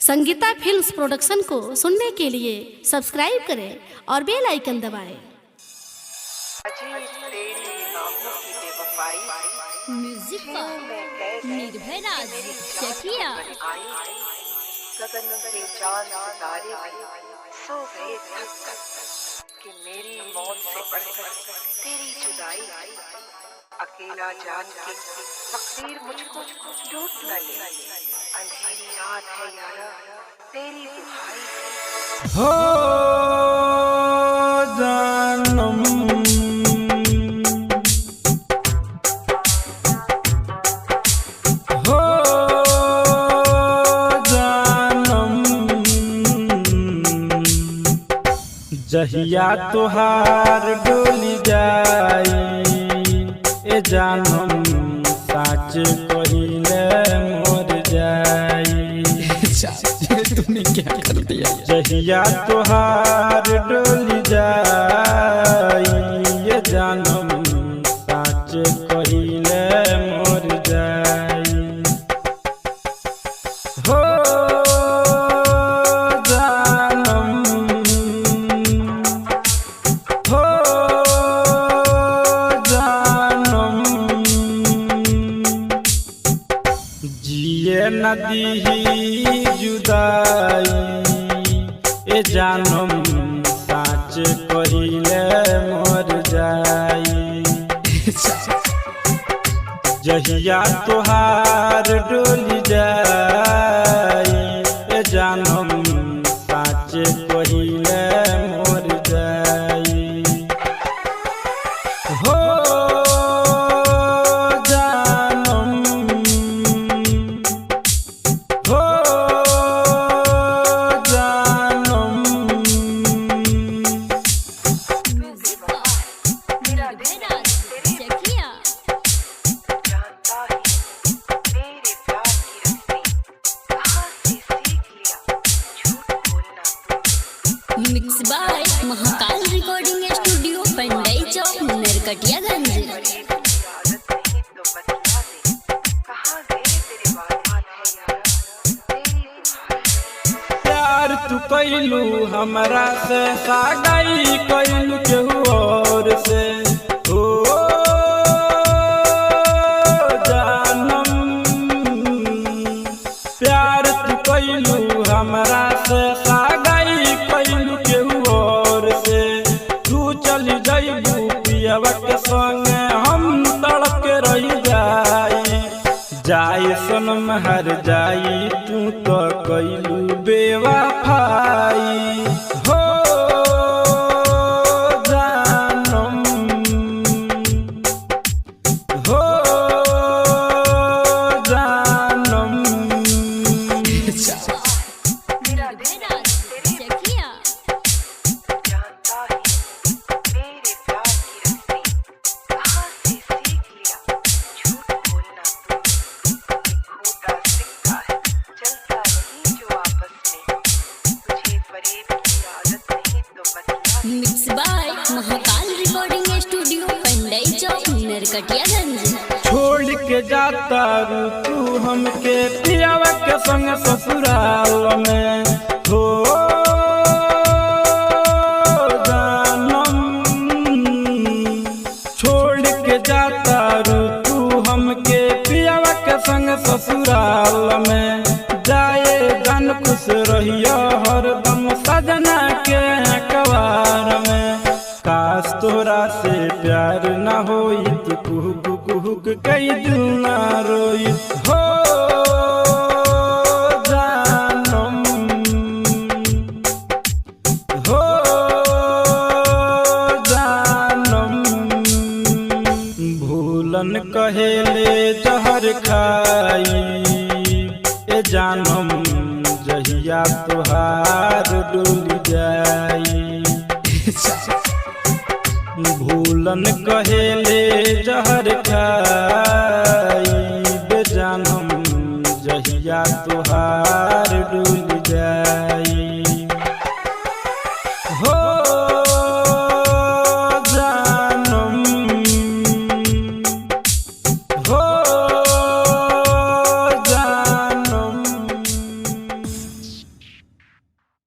Sangeeta films production को सुनने के लिए सब्सक्राइब करें और बेल आइकन दबाएं। म्यूजिक निर्भय राज चकिया गगन से चांद सितारे सो गए कि मेरी मौत से बढ़कर तेरी जुदाई। अकेला जान के तकदीर मुझको लूट न ले, अंधेरी रात है यारा तेरी दुहाई। हो जानम हो जानम जहिया तुहार डोली जाई ए जानम साच कहिले मोर जाई। तुमने क्या कर दिया? जहिया तुहार डोली जाई ये जानम साच कहिले मोर जाई। हो जानम हो जानम जिए नदी जुदाई ए जानम साच कहिले मोर जाई। जहिया तुहार डोली जाई ए जानम साच कहिले मोर जाई। हो जानम हो जानम म्यूजिक निर्भय राज चकिया जानता है तेरे प्यार की रस्सी कहाँ से सीख लिया झूठ बोलना तू। Mix by Mahakal recording studio Pandai Chowk Narkatiaganj. आदत नहीं तो बतला दे, कहाँ गए तेरे वादा है यारा तेरी दुहाई। प्यार तू कैलू हमरा से सागाई कैलू केहू और से। ओ जानम प्यार तू कैलू हमरा से सागाई कैलू केहू और से। तू चली जइबू पियवा के संगे हम तड़प के रह जाई। जाई सनम हर जाई तू तो कैलू बेवफाई। हो जानम हो जानम निर्भय राज चकिया जानता है तेरे प्यार की रस्सी कहाँ से सीख लिया झूठ बोलना तू। खोटा सिक्का है चलता नहीं जो आपस में, तुझे फरेब की आदत नहीं तो बतला दे। Mix by Mahakal recording studio Pandai Chowk Narkatiaganj. छोड़ के जाता रू तू हमके पियावा के संग ससुराल में। हो जानम छोड़ के जाता रू तू हमके पियावा के संग ससुराल में। जाए जान खुश रहियो हरदम सजना के कवार में। काश तोरा से प्यार ना होई तू कुहुक कुहुक कई दिल ना रोई। हो जानम हो जानम भूलन कहेले जहर खाई ए जानम जहिया तुहार डोली जाई। भूलन कहेले जहर खाई बे जानम जहिया तुहार